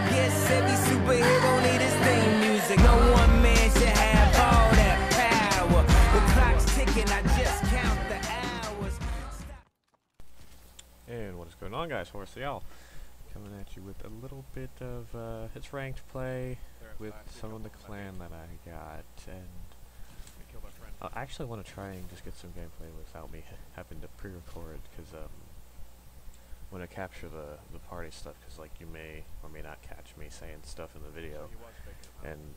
guess every superhero need his theme music. No one man should have all that power. The clock's ticking, I just count the hours. And what is going on, guys? Horus coming at you with a little bit of his ranked play with some of the clan that I got, and I actually want to try and just get some gameplay without me having to pre-record, because I want to capture the party stuff, because like you may or may not catch me saying stuff in the video, and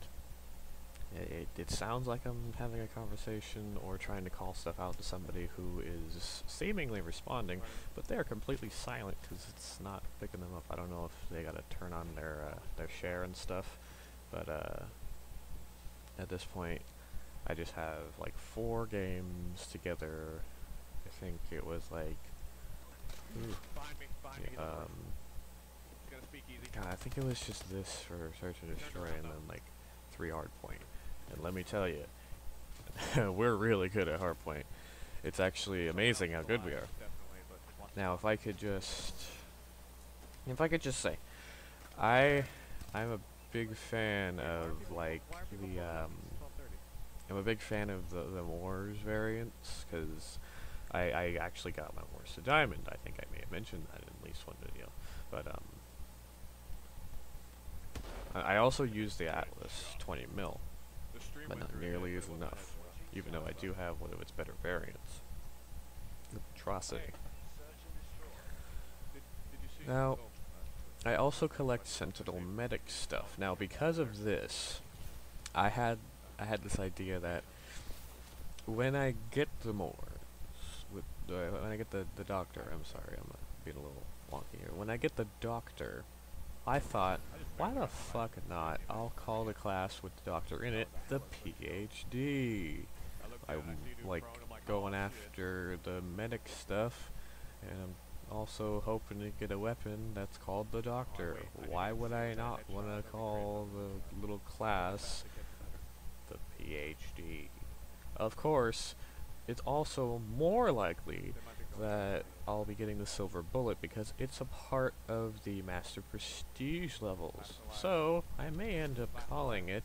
it sounds like I'm having a conversation or trying to call stuff out to somebody who is seemingly responding, but they're completely silent because it's not picking them up. I don't know if they gotta turn on their share and stuff, but at this point I just have like 4 games together. I think it was like God, I think it was just this for Search and Destroy and then like 3 Hardpoint. And let me tell you, we're really good at Hardpoint. It's actually amazing how good we are. Now, if I could just say, I'm a big fan of like I'm a big fan of the MORS variants, because I actually got my MORS to Diamond. I think I may have mentioned that in at least one video, but I also use the Atlas 20mm. But not nearly as enough, even though I do have one of its better variants, the Atrocity. Now, I also collect Sentinel medic stuff. Now, because of this, I had this idea that when I get the MORS, when I get the Doctor, I'm sorry, I'm being a little wonky here. When I get the Doctor, I thought, why the fuck not? I'll call the class with the Doctor in it the PhD. I'm like going after the medic stuff, and I'm also hoping to get a weapon that's called the Doctor. Why would I not want to call the little class the PhD? Of course, it's also more likely that I'll be getting the Silver Bullet because it's a part of the Master Prestige levels. So, I may end up calling it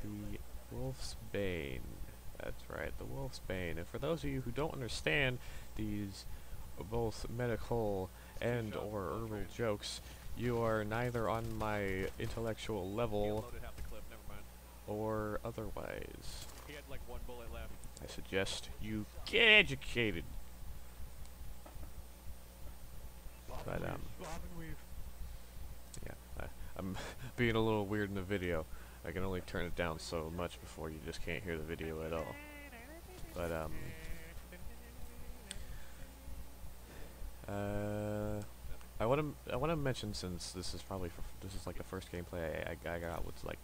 the Wolf's Bane. That's right, the Wolf's Bane. And for those of you who don't understand these both medical and or herbal jokes, you are neither on my intellectual level or otherwise. I suggest you get educated. But yeah, I'm being a little weird in the video. I can only turn it down so much before you just can't hear the video at all. But I want to mention, since this is probably this is like the first gameplay I got with like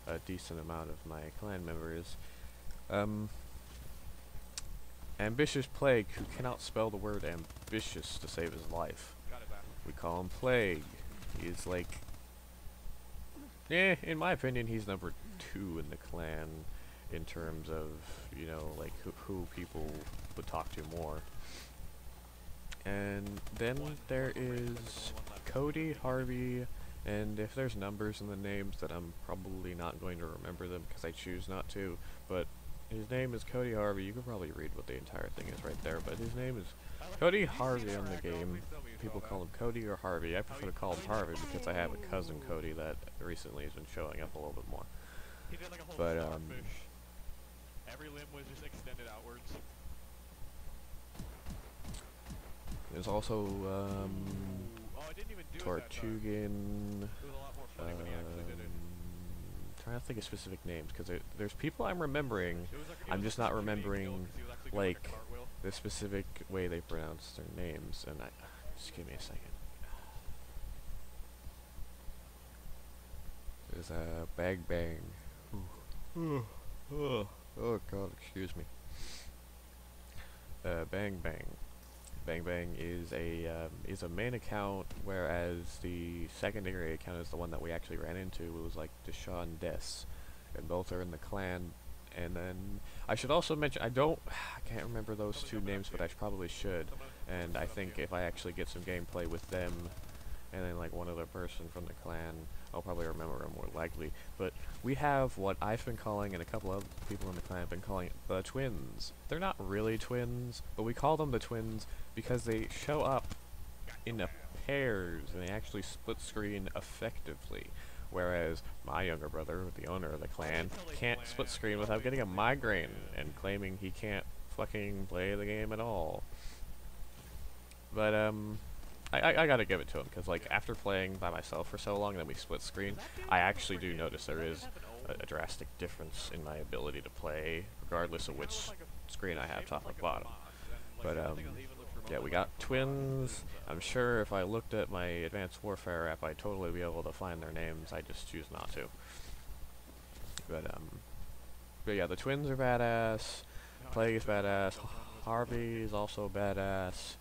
a decent amount of my clan members. Ambitious Plague, who cannot spell the word ambitious to save his life. We call him Plague. He's like, in my opinion, he's number 2 in the clan in terms of, you know, like who people would talk to more. And then there is Cody, Harvey, and if there's numbers in the names, that I'm probably not going to remember them because I choose not to, but his name is Cody Harvey. You can probably read what the entire thing is right there, but his name is Cody Harvey on the game. People call him Cody or Harvey. I prefer to call him Harvey because I have a cousin Cody that recently has been showing up a little bit more. But every limb was just extended outwards. There's also Tortugan. Trying to think of specific names because there's people I'm remembering. I'm just not remembering like the specific way they pronounce their names. And just give me a second. There's a Bang-Bang. Oh God, excuse me. Bang-Bang. Bang-Bang is a main account, whereas the secondary account is the one that we actually ran into. It was like Deshaun Des, and both are in the clan. And then I should also mention, I can't remember those 2 names, but I probably should. And I think if I actually get some gameplay with them, and then like one other person from the clan. I'll probably remember him more likely. But we have what I've been calling, and a couple other people in the clan have been calling, the twins. They're not really twins, but we call them the twins because they show up in pairs, and they actually split screen effectively. Whereas my younger brother, the owner of the clan, can't split screen without getting a migraine and claiming he can't fucking play the game at all. But I gotta give it to him, because like after playing by myself for so long and then we split screen, I actually do notice there is a drastic difference in my ability to play, regardless of which screen I have, top or bottom. But yeah, we got twins. I'm sure if I looked at my Advanced Warfare app, I'd totally be able to find their names. I just choose not to. But yeah, the twins are badass. Plague is badass. Harvey is also badass.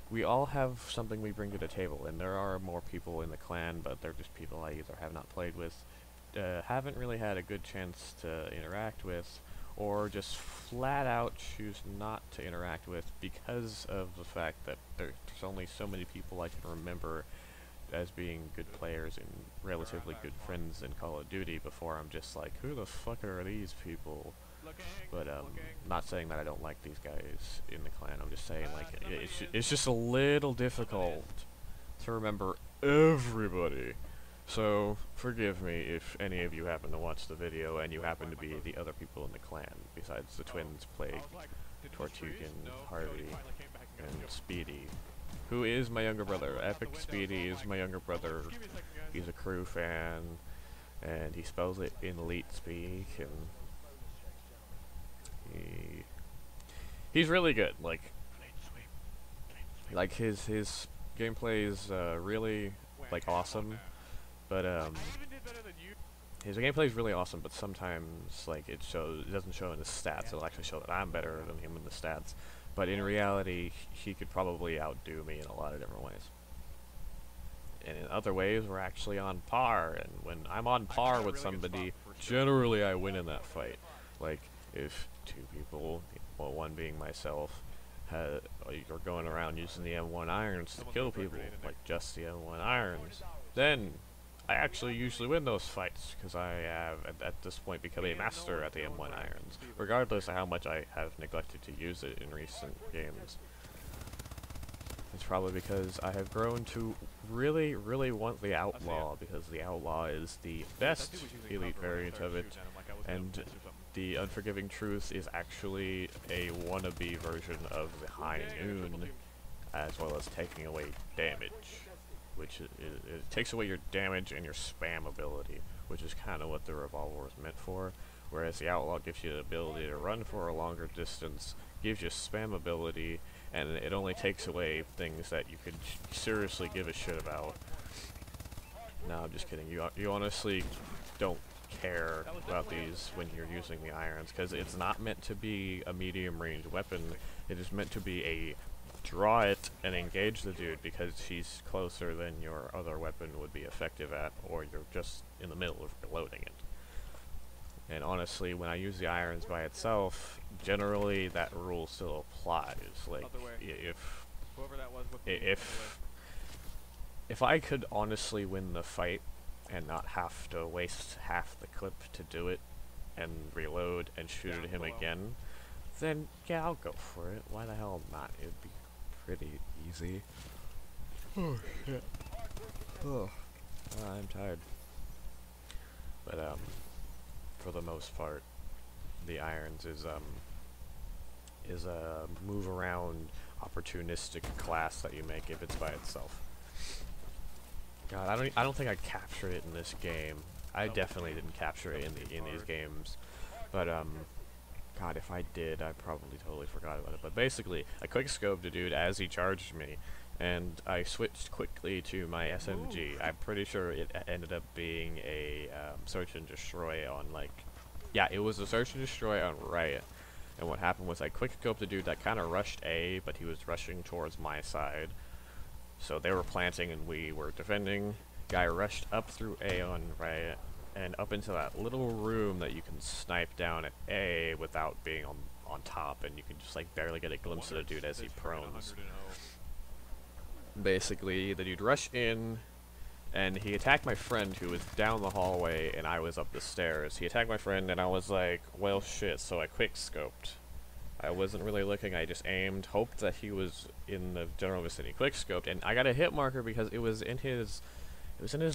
We all have something we bring to the table, and there are more people in the clan, but they're just people I either have not played with, haven't really had a good chance to interact with, or just flat out choose not to interact with because of the fact that there's only so many people I can remember as being good players and relatively good friends in Call of Duty before I'm just like, who the fuck are these people? But not saying that I don't like these guys in the clan, I'm just saying like it's just a little difficult to remember everybody. So, forgive me if any of you happen to watch the video and you happen to be the other people in the clan, besides the twins, Plague, Tortugan, Harvey, and Speedy, who is my younger brother. Epic Speedy is my younger brother. He's a crew fan, and he spells it in elite speak, and he's really good. Like his gameplay is really like awesome. But his gameplay is really awesome, but sometimes like it doesn't show in his stats. It'll actually show that I'm better than him in the stats. But in reality, he could probably outdo me in a lot of different ways. And in other ways, we're actually on par. And when I'm on par with somebody, generally I win in that fight. Like if two people, well, one being myself, are going around using the M1 irons to kill people, like just the M1 irons, then I actually usually win those fights, because I have, at this point, become a master at the M1 irons, regardless of how much I have neglected to use it in recent games. It's probably because I have grown to really, really want the Outlaw, because the Outlaw is the best elite variant of it, and the Unforgiving Truth is actually a wannabe version of the High Noon, as well as taking away damage. Which it takes away your damage and your spam ability, which is kind of what the revolver is meant for, whereas the Outlaw gives you the ability to run for a longer distance, gives you spam ability, and it only takes away things that you could seriously give a shit about. No, I'm just kidding. You honestly don't care about these when you're using the irons, because it's not meant to be a medium range weapon. It is meant to be a draw it and engage the dude, because he's closer than your other weapon would be effective at, or you're just in the middle of reloading it. And honestly, when I use the irons by itself, generally that rule still applies. Like, if I could honestly win the fight and not have to waste half the clip to do it and reload and shoot at him again, then yeah, I'll go for it. Why the hell not? It'd be pretty easy. Oh shit. Oh, I'm tired. But for the most part, the irons is a move around opportunistic class that you make if it's by itself. God, I don't think I captured it in this game. I definitely didn't capture it in these games. But God, if I did, I probably totally forgot about it. But basically, I quick-scoped a dude as he charged me, and I switched quickly to my SMG. I'm pretty sure it ended up being a search and destroy on, like... Yeah, it was a search and destroy on Riot. And what happened was I quick-scoped a dude that kind of rushed A, but he was rushing towards my side. So they were planting and we were defending. Guy rushed up through A on Riot, and up into that little room that you can snipe down at A without being on top, and you can just like barely get a glimpse of the dude as he prones. Basically, the dude rushed in, And he attacked my friend who was down the hallway and I was up the stairs. He attacked my friend and I was like, well shit, so I quick scoped. I wasn't really looking, I just aimed, hoped that he was in the general vicinity, quick scoped, and I got a hit marker because it was in his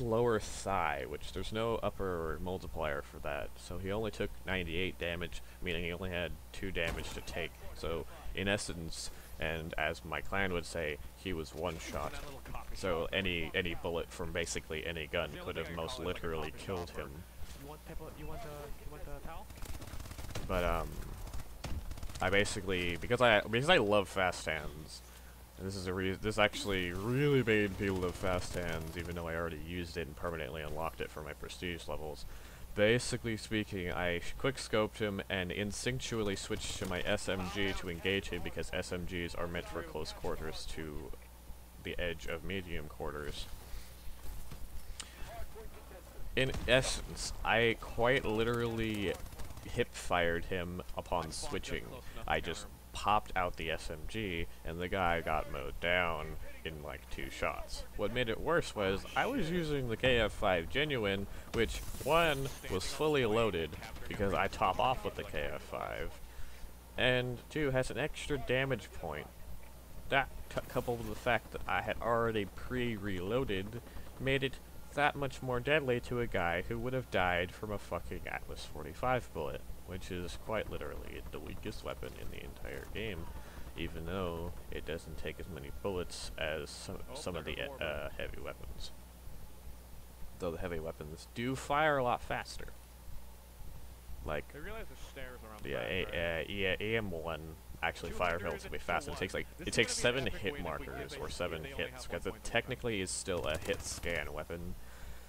lower thigh, which there's no upper multiplier for that. So he only took 98 damage, meaning he only had 2 damage to take. So in essence, and as my clan would say, he was one shot. So any bullet from basically any gun could have most literally killed him. You want the towel? But I basically, because I love fast hands, and this actually really made people love fast hands, even though I already used it and permanently unlocked it for my prestige levels. Basically speaking, I quick scoped him and instinctually switched to my SMG to engage him because SMGs are meant for close quarters to the edge of medium quarters. In essence, I quite literally hip-fired him upon switching. I just popped out the SMG, and the guy got mowed down in like 2 shots. What made it worse was, I was using the KF5 Genuine, which, 1, was fully loaded, because I top off with the KF5, and 2, has an extra damage point. That, coupled with the fact that I had already pre-reloaded, made it that much more deadly to a guy who would have died from a fucking Atlas 45 bullet, which is quite literally the weakest weapon in the entire game, even though it doesn't take as many bullets as some of the heavy weapons. Though the heavy weapons do fire a lot faster. Like, I realize there's stairs around the the EM1 actually fires relatively fast, and it takes 7 hit markers, or 7 hits, because it technically is still a hit scan weapon,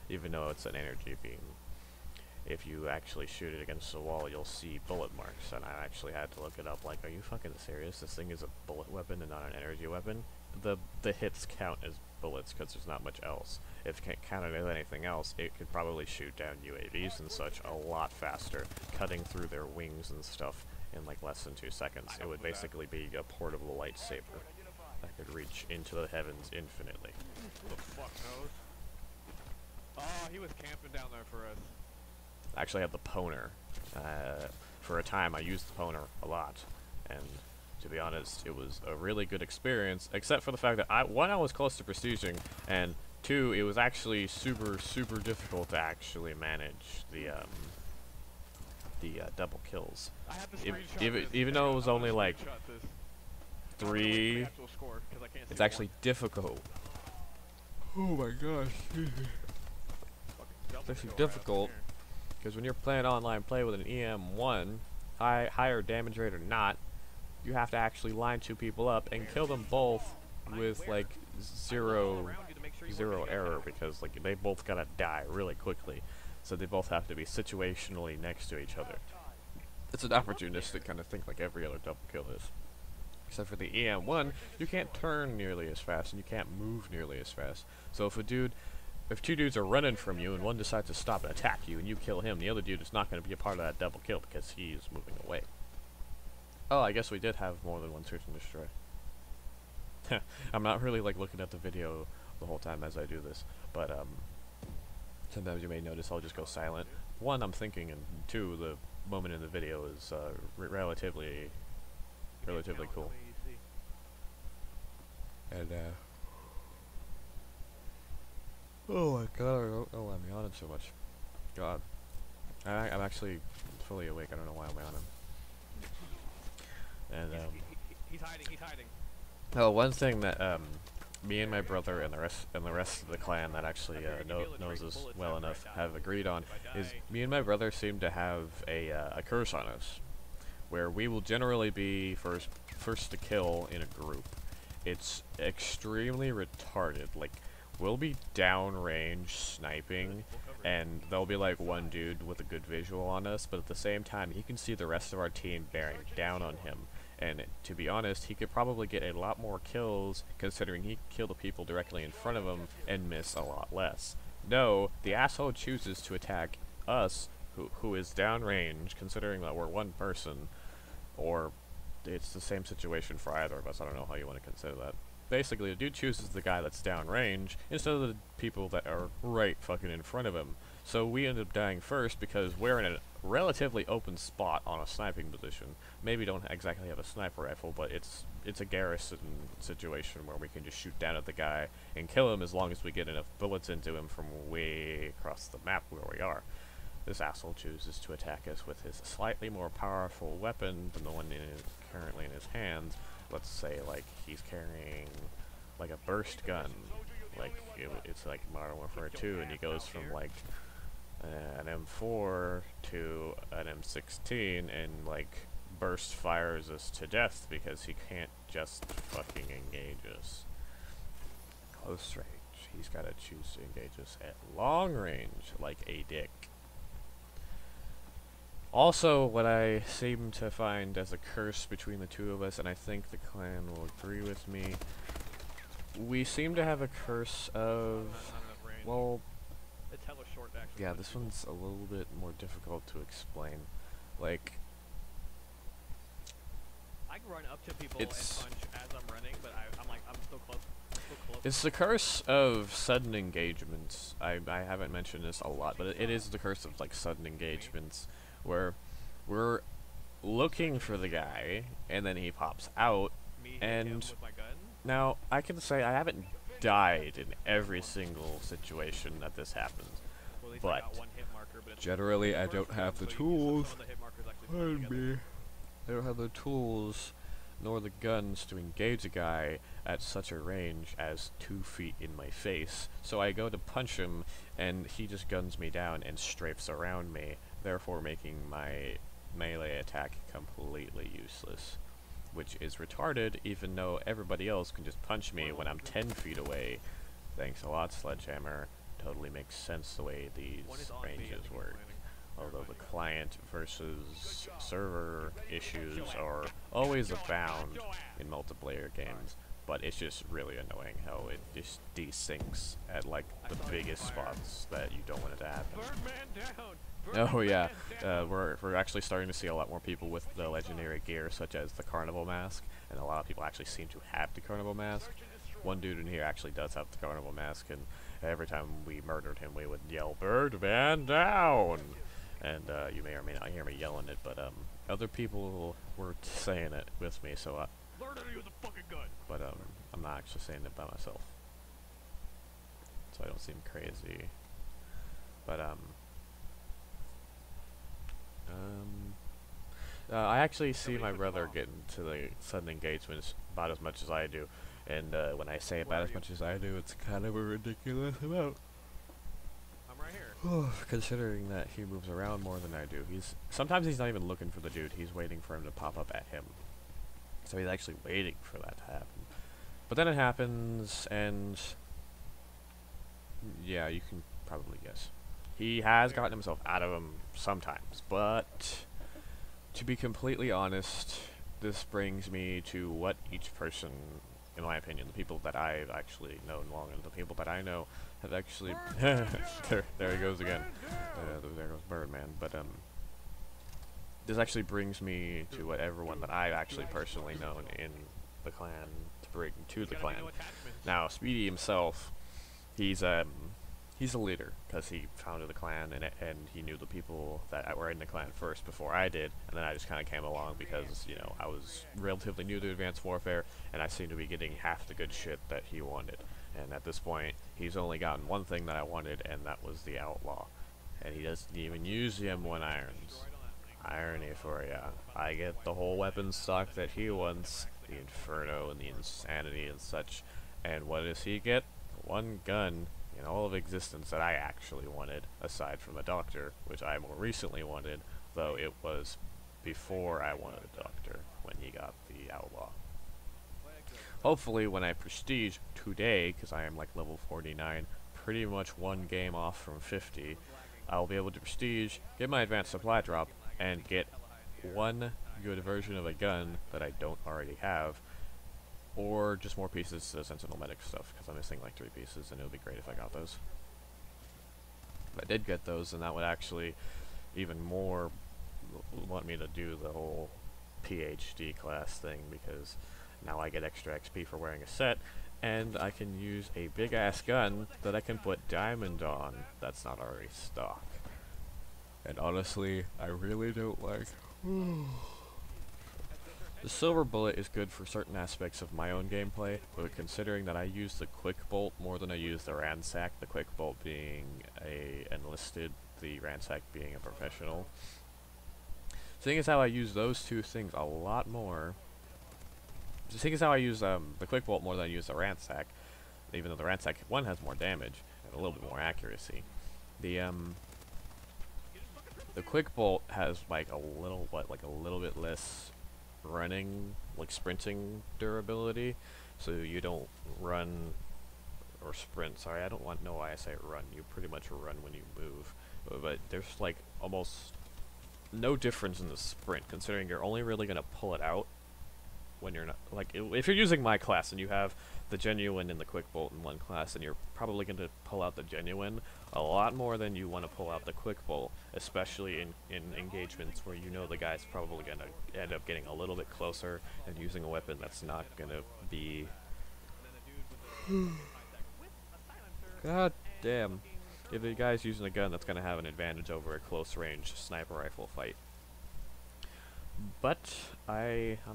even though it's an energy beam. If you actually shoot it against the wall, you'll see bullet marks, and I actually had to look it up, like, are you fucking serious? This thing is a bullet weapon and not an energy weapon? The hits count as bullets, because there's not much else. If it counted as anything else, it could probably shoot down UAVs and such a lot faster, cutting through their wings and stuff in like less than 2 seconds. It would basically be a portable lightsaber that could reach into the heavens infinitely. Who the fuck knows? Oh, he was camping down there for us. I actually had the Poner. For a time, I used the Poner a lot, and to be honest, it was a really good experience, except for the fact that, 1, I was close to prestiging, and 2, it was actually super difficult to actually manage the double kills. I have to screenshot Even though it was only like this. 3, Score, I can't it's see actually difficult. Oh my gosh. It's actually difficult, because when you're playing online play with an EM1, higher damage rate or not, you have to actually line 2 people up and kill them both with like zero error, because like they both gotta die really quickly, so they both have to be situationally next to each other. It's an opportunistic kind of thing, like every other double kill is. Except for the EM1, you can't turn nearly as fast and you can't move nearly as fast. So if 2 dudes are running from you and one decides to stop and attack you and you kill him, the other dude is not going to be a part of that double kill because he's moving away. Oh, I guess we did have more than one search and destroy. I'm not really like looking at the video the whole time as I do this, but sometimes you may notice I'll just go silent. 1, I'm thinking, and 2, the moment in the video is relatively cool. And oh my god, oh, I'm yawning so much. God. I'm actually fully awake, I don't know why I'm yawning. And he's hiding. Oh, one thing that me and my brother and the rest of the clan that actually knows us well enough have agreed on is me and my brother seem to have a curse on us, where we will generally be first to kill in a group. It's extremely retarded. Like, we'll be downrange sniping, and there'll be like one dude with a good visual on us, but at the same time he can see the rest of our team bearing down on him. And to be honest, he could probably get a lot more kills, considering he could kill the people directly in front of him and miss a lot less. No, the asshole chooses to attack us, who is downrange, considering that we're one person, or it's the same situation for either of us. I don't know how you want to consider that. basically the dude chooses the guy that's downrange instead of the people that are right fucking in front of him. So we end up dying first because we're in a relatively open spot on a sniping position. Maybe don't exactly have a sniper rifle, but it's a garrison situation where we can just shoot down at the guy and kill him as long as we get enough bullets into him from way across the map where we are. This asshole chooses to attack us with his slightly more powerful weapon than the one currently in his hands. Let's say, like, he's carrying, like, a burst gun. Like, it's like Modern Warfare 2, and he goes from, like, an M4 to an M16, and, like, burst fires us to death because he can't just fucking engage us. Close range. He's gotta choose to engage us at long range, like a dick. Also, what I seem to find as a curse between the two of us, and I think the clan will agree with me, we seem to have a curse of, well, It's hella short, actually. yeah, this one's a little bit more difficult to explain. Like, I can run up to people and it's- punch as I'm running, but I'm like, I'm still close. I'm still close. it's the curse of sudden engagements. I haven't mentioned this a lot, but it is the curse of, like, sudden engagements, where we're looking for the guy, and then he pops out. Me hit him and with my gun. Now, I can say I haven't died in every single situation that this happens. Well, at least I but got one hit marker, but it's generally, I first don't round, have the so you can use tools. some of the hit markers actually blend together. I don't have the tools nor the guns to engage a guy at such a range as 2 feet in my face. So I go to punch him, and he just guns me down and strafes around me, therefore making my melee attack completely useless. Which is retarded, even though everybody else can just punch me when I'm 10 feet away. Thanks a lot, Sledgehammer. Totally makes sense the way these One is on me, I think ranges he's work. planning. Although the client versus server issues are always abound in multiplayer games, but it's just really annoying how it just desyncs at, like, the biggest spots that you don't want it to happen. Burn man down! Burn Oh yeah, man down! we're actually starting to see a lot more people with the legendary gear, such as the Carnival Mask, and a lot of people actually seem to have the Carnival Mask. One dude in here actually does have the Carnival Mask, and every time we murdered him, we would yell, "Bird man down!" And you may or may not hear me yelling it, but other people were saying it with me, so Learn how to use a fucking gun! but I'm not actually saying it by myself, so I don't seem crazy. But I actually see my brother get into the sudden engagements about as much as I do, and when I say about as much as I do, it's kind of a ridiculous amount. I'm right here. Considering that he moves around more than I do. Sometimes he's not even looking for the dude, he's waiting for him to pop up at him. So he's actually waiting for that to happen. But then it happens, and yeah, you can probably guess. He has gotten himself out of him sometimes, but to be completely honest, this brings me to what each person, in my opinion, the people that I've actually known long, and the people that I know have actually there he goes again. There goes Birdman. But this actually brings me to what everyone that I've actually personally known in the clan to bring to the clan. Now, Speedy himself, he's a leader because he founded the clan, and he knew the people that were in the clan first before I did, and then I just kind of came along because, you know, I was relatively new to Advanced Warfare, and I seemed to be getting half the good shit that he wanted. And at this point, he's only gotten one thing that I wanted, and that was the Outlaw. And he doesn't even use the M1 irons. Irony for ya. I get the whole weapon stock that he wants, the Inferno and the Insanity and such, and what does he get? One gun in all of existence that I actually wanted, aside from the Doctor, which I more recently wanted, though it was before I wanted a Doctor when he got the Outlaw. Hopefully when I prestige today, because I am like level 49, pretty much one game off from 50, I'll be able to prestige, get my advanced supply drop, and get one good version of a gun that I don't already have, or just more pieces to the Sentinel Medic stuff, because I'm missing like 3 pieces, and it would be great if I got those. If I did get those, then that would actually even more want me to do the whole PhD class thing, because Now I get extra XP for wearing a set, and I can use a big ass gun that I can put diamond on that's not already stock. And honestly, I really don't like. The silver bullet is good for certain aspects of my own gameplay, but considering that I use the quick bolt more than I use the ransack, the quick bolt being a enlisted, the ransack being a professional. Seeing as how I use those two things a lot more, seeing as how I use the quick bolt more than I use the ransack, even though the ransack one has more damage and a little bit more accuracy, the quick bolt has like a little bit less running, like sprinting durability, so you don't run or sprint. Sorry, I don't know why I say run. You pretty much run when you move, but there's like almost no difference in the sprint, considering you're only really gonna pull it out when you're not, like, if you're using my class and you have the genuine and the quick bolt in one class, and you're probably gonna pull out the genuine a lot more than you want to pull out the quick bolt, especially in engagements where you know the guy's probably gonna end up getting a little bit closer and using a weapon that's not gonna be god damn, if the guy's using a gun that's gonna have an advantage over a close range sniper rifle fight. But I'm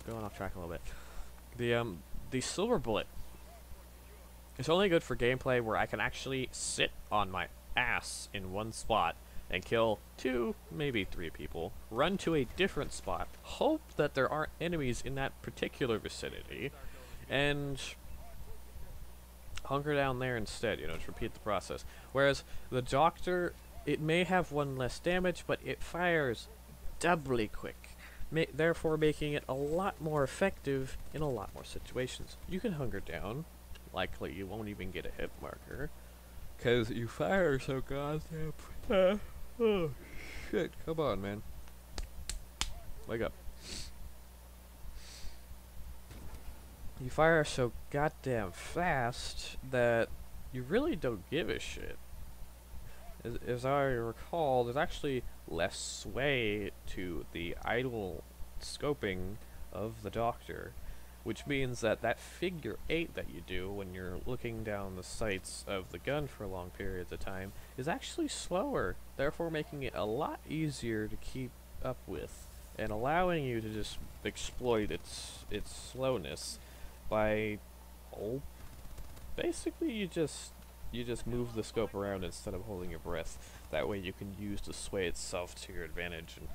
going off track a little bit. The silver bullet is only good for gameplay where I can actually sit on my ass in one spot and kill 2, maybe 3 people, run to a different spot, hope that there aren't enemies in that particular vicinity, and hunker down there instead, you know, to repeat the process. Whereas the doctor, it may have 1 less damage, but it fires doubly quick, therefore making it a lot more effective in a lot more situations. You can hunker down, likely you won't even get a hit marker, because you fire so goddamn oh shit, come on man, wake up. You fire so goddamn fast that you really don't give a shit. As I recall, there's actually less sway to the idle scoping of the doctor, which means that that figure 8 that you do when you're looking down the sights of the gun for long periods of time is actually slower, therefore making it a lot easier to keep up with and allowing you to just exploit its slowness by, oh, basically you just move the scope around instead of holding your breath. That way you can use the sway itself to your advantage and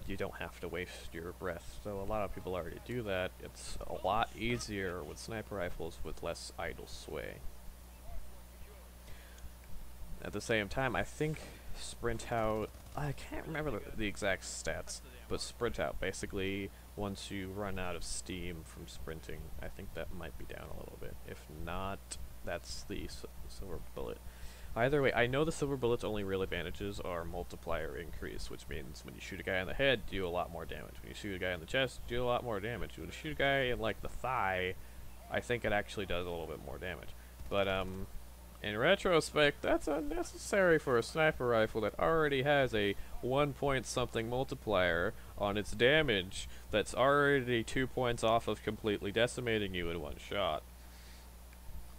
you don't have to waste your breath. So a lot of people already do that. It's a lot easier with sniper rifles with less idle sway. At the same time, I think sprint out, I can't remember the exact stats, but sprint out basically, once you run out of steam from sprinting, I think that might be down a little bit. If not, that's the silver bullet. Either way, I know the silver bullet's only real advantages are multiplier increase, which means when you shoot a guy in the head, do a lot more damage. When you shoot a guy in the chest, do a lot more damage. When you shoot a guy in, like, the thigh, I think it actually does a little bit more damage. But, in retrospect, that's unnecessary for a sniper rifle that already has a 1 point something multiplier on its damage that's already 2 points off of completely decimating you in one shot.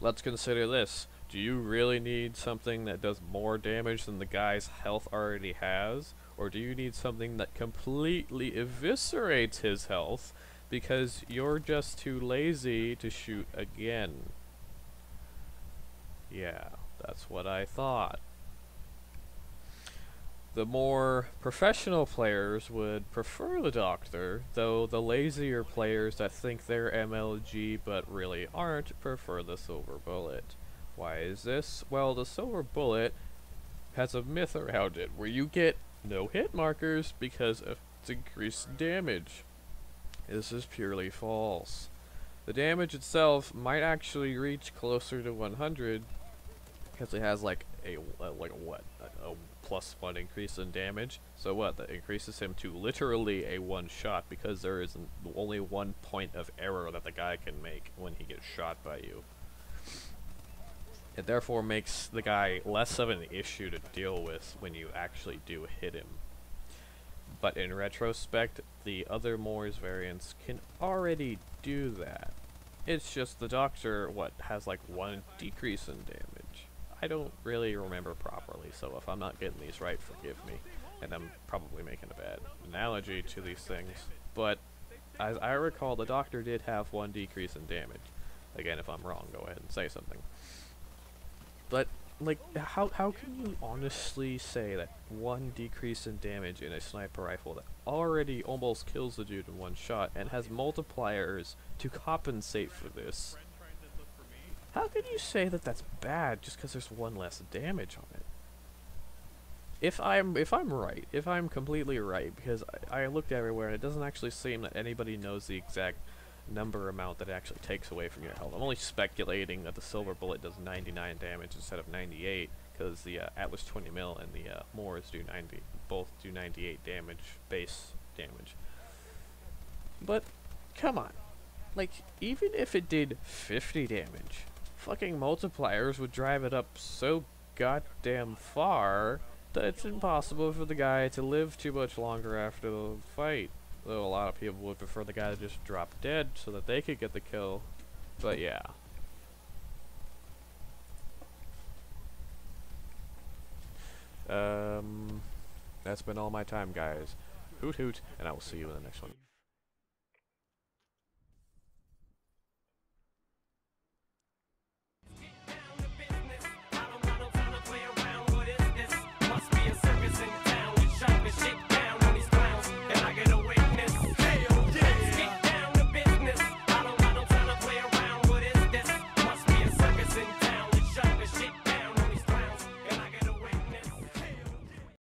Let's consider this. Do you really need something that does more damage than the guy's health already has? Or do you need something that completely eviscerates his health because you're just too lazy to shoot again? Yeah, that's what I thought. The more professional players would prefer the doctor, though the lazier players that think they're MLG but really aren't prefer the silver bullet. Why is this? Well, the silver bullet has a myth around it where you get no hit markers because of its increased damage. This is purely false. The damage itself might actually reach closer to 100 because it has like a +1 increase in damage. So what? That increases him to literally a 1 shot because there is only 1 point of error that the guy can make when he gets shot by you. It therefore makes the guy less of an issue to deal with when you actually do hit him. But in retrospect, the other MORS variants can already do that. It's just the Doctor, has like 1 decrease in damage. I don't really remember properly, so if I'm not getting these right, forgive me. And I'm probably making a bad analogy to these things. But as I recall, the Doctor did have 1 decrease in damage. Again, if I'm wrong, go ahead and say something. But, like, how can you honestly say that 1 decrease in damage in a sniper rifle that already almost kills the dude in 1 shot and has multipliers to compensate for this? How can you say that that's bad just because there's 1 less damage on it? If I'm right, if I'm completely right, because I looked everywhere and it doesn't actually seem that anybody knows the exact number amount that it actually takes away from your health. I'm only speculating that the silver bullet does 99 damage instead of 98, because the Atlas 20 mil and the MORS do both do 98 damage, base damage. But come on, like, even if it did 50 damage, fucking multipliers would drive it up so goddamn far that it's impossible for the guy to live too much longer after the fight. Though a lot of people would prefer the guy to just drop dead so that they could get the kill. But yeah. That's been all my time, guys. Hoot hoot, and I will see you in the next one.